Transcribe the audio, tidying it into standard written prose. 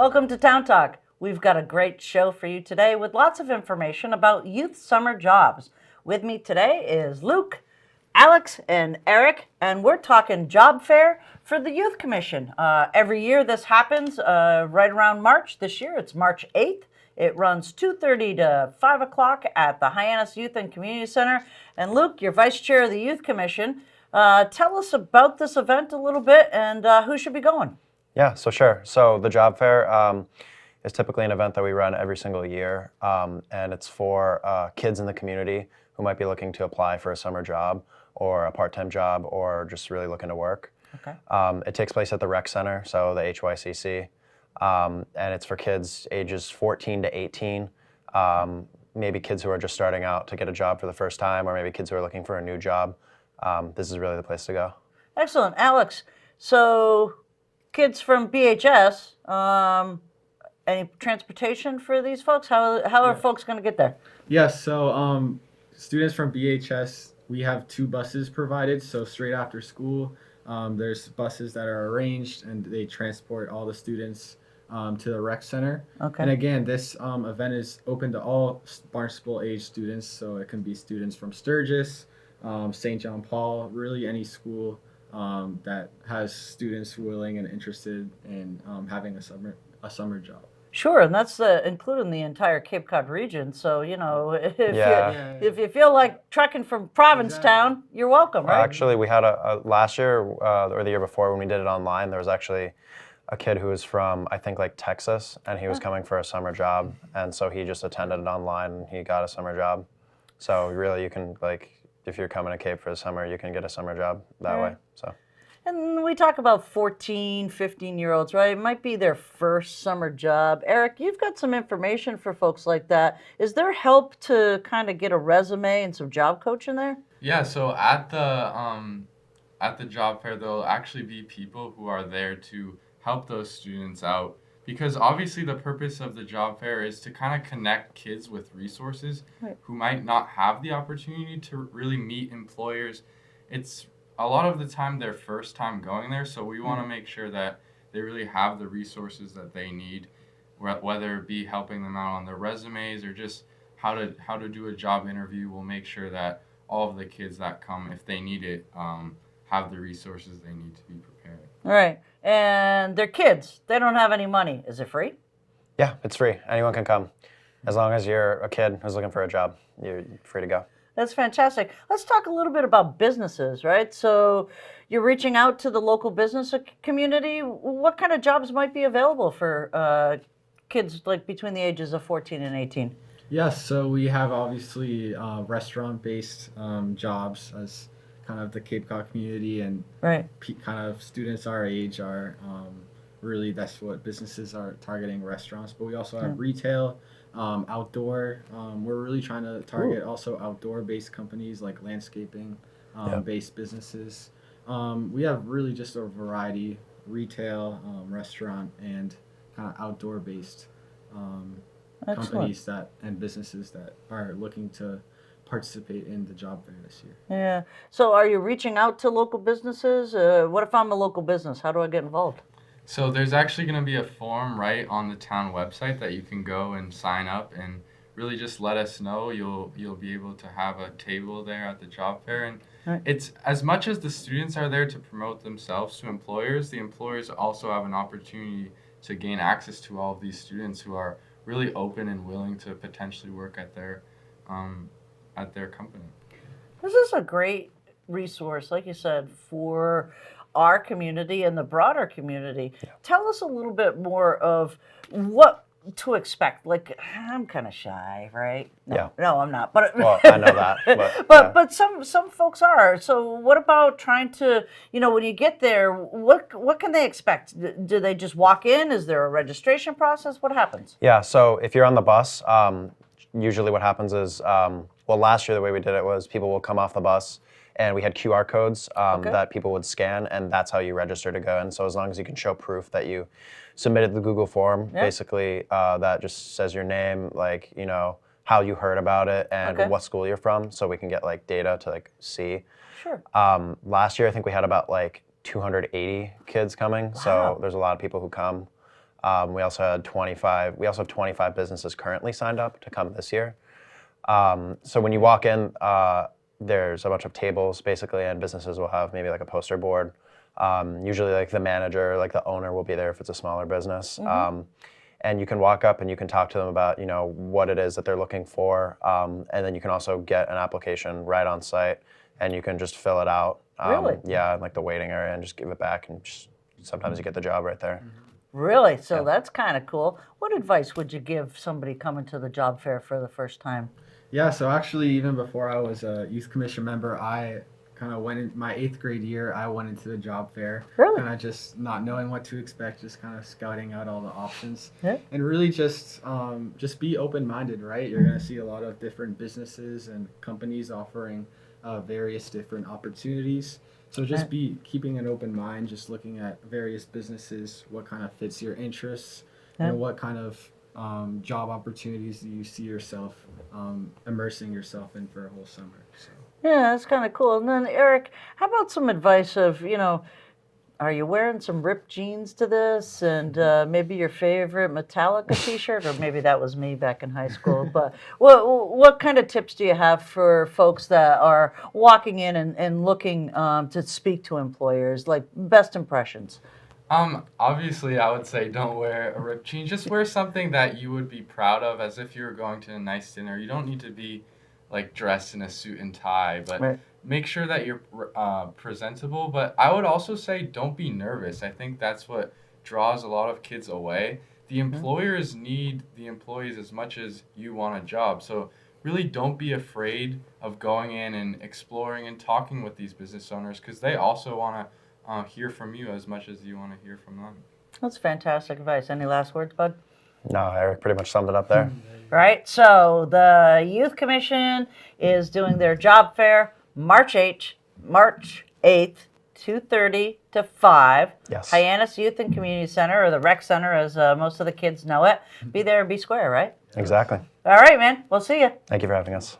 Welcome to Town Talk. We've got a great show for you today with lots of information about youth summer jobs. With me today is Luke, Alex, and Eric, and we're talking job fair for the Youth Commission. Every year this happens right around March. This year it's March 8th. It runs 2:30 to 5 o'clock at the Hyannis Youth and Community Center. And Luke, you're Vice Chair of the Youth Commission. Tell us about this event a little bit and who should be going. Yeah, so sure. So the job fair is typically an event that we run every single year, and it's for kids in the community who might be looking to apply for a summer job or a part-time job or just really looking to work. Okay. It takes place at the rec center, so the HYCC, and it's for kids ages 14 to 18, maybe kids who are just starting out to get a job for the first time, or maybe kids who are looking for a new job. This is really the place to go. Excellent. Alex, so kids from BHS, any transportation for these folks? How are folks going to get there? Yes, so students from BHS, we have 2 buses provided. So straight after school, there's buses that are arranged and they transport all the students to the rec center. Okay. And again, this event is open to all Barnstable age students. So it can be students from Sturgis, St. John Paul, really any school that has students willing and interested in having a summer job. Sure, and that's including the entire Cape Cod region. So, you know, if you feel like trekking from Provincetown, you're welcome, right? Actually, we had a last year or the year before when we did it online, there was actually a kid who was from, I think, like Texas, and he was coming for a summer job, and so he just attended it online and he got a summer job. So really, you can, like, if you're coming to Cape for the summer, you can get a summer job that way. So. And we talk about 14, 15-year-olds, right? It might be their first summer job. Eric, you've got some information for folks like that. Is there help to kind of get a resume and some job coaching there? Yeah, so at the job fair, there'll actually be people who are there to help those students out. Because obviously the purpose of the job fair is to kind of connect kids with resources who might not have the opportunity to really meet employers. It's a lot of the time their first time going there, so we want to make sure that they really have the resources that they need, whether it be helping them out on their resumes or just how to do a job interview. We'll make sure that all of the kids that come, if they need it, have the resources they need to be prepared. All right. And they're kids. They don't have any money. Is it free? Yeah, it's free. Anyone can come. As long as you're a kid who's looking for a job, you're free to go. That's fantastic. Let's talk a little bit about businesses, right? So you're reaching out to the local business community. What kind of jobs might be available for kids like between the ages of 14 and 18? Yes, so we have obviously restaurant-based jobs as kind of the Cape Cod community, and kind of students our age are really, that's what businesses are targeting, restaurants. But we also have retail, outdoor. We're really trying to target also outdoor-based companies like landscaping based businesses. We have really just a variety, retail, restaurant, and kind of outdoor-based companies and businesses that are looking to participate in the job fair this year. Yeah. So are you reaching out to local businesses? What if I'm a local business? How do I get involved? So there's actually going to be a form right on the town website that you can go and sign up and really just let us know. You'll be able to have a table there at the job fair, and it's as much as the students are there to promote themselves to employers, the employers also have an opportunity to gain access to all of these students who are really open and willing to potentially work at their company. This is a great resource, like you said, for our community and the broader community. Yeah. Tell us a little bit more of what to expect. Like, I'm kind of shy, right? No, I'm not. But well, I know that. But some folks are. So what about trying to, when you get there, what can they expect? Do they just walk in? Is there a registration process? What happens? Yeah. So if you're on the bus, usually what happens is, last year the way we did it was people will come off the bus and we had QR codes that people would scan, and that's how you register to go in. So as long as you can show proof that you submitted the Google form, basically that just says your name, like, how you heard about it and what school you're from, so we can get like data to like see. Sure. Last year I think we had about like 280 kids coming, so there's a lot of people who come. We also had 25. We also have 25 businesses currently signed up to come this year. So when you walk in, there's a bunch of tables basically, and businesses will have maybe like a poster board. Usually like the manager, like the owner will be there if it's a smaller business. And you can walk up and you can talk to them about, you know, what it is that they're looking for. And then you can also get an application right on site and you can just fill it out. Really? Yeah, in like the waiting area, and just give it back, and just sometimes you get the job right there. Really? So that's kind of cool. What advice would you give somebody coming to the job fair for the first time? Yeah, so actually, even before I was a youth commission member, I kind of went in my 8th grade year. I went into the job fair, Really? kind of just not knowing what to expect, just kind of scouting out all the options, Yeah. and really just be open-minded. Right, you're gonna see a lot of different businesses and companies offering various different opportunities. So just be keeping an open mind, just looking at various businesses, what kind of fits your interests, and what kind of job opportunities do you see yourself immersing yourself in for a whole summer. So. Yeah, that's kind of cool. And then, Eric, how about some advice of, you know, are you wearing some ripped jeans to this, and maybe your favorite Metallica t-shirt, or maybe that was me back in high school. But what kind of tips do you have for folks that are walking in and looking to speak to employers, like best impressions? Obviously, I would say don't wear a ripped jean. Just wear something that you would be proud of, as if you were going to a nice dinner. You don't need to be like dressed in a suit and tie, but make sure that you're presentable. But I would also say don't be nervous. I think that's what draws a lot of kids away. The employers need the employees as much as you want a job. So really don't be afraid of going in and exploring and talking with these business owners, because they also want to hear from you as much as you want to hear from them. That's fantastic advice. Any last words, bud? No, Eric pretty much summed it up there. Right. So the Youth Commission is doing their job fair March 8th, 2:30 to 5. Yes. Hyannis Youth and Community Center, or the Rec Center as most of the kids know it. Be there and be square, right? Exactly. All right, man. We'll see you. Thank you for having us.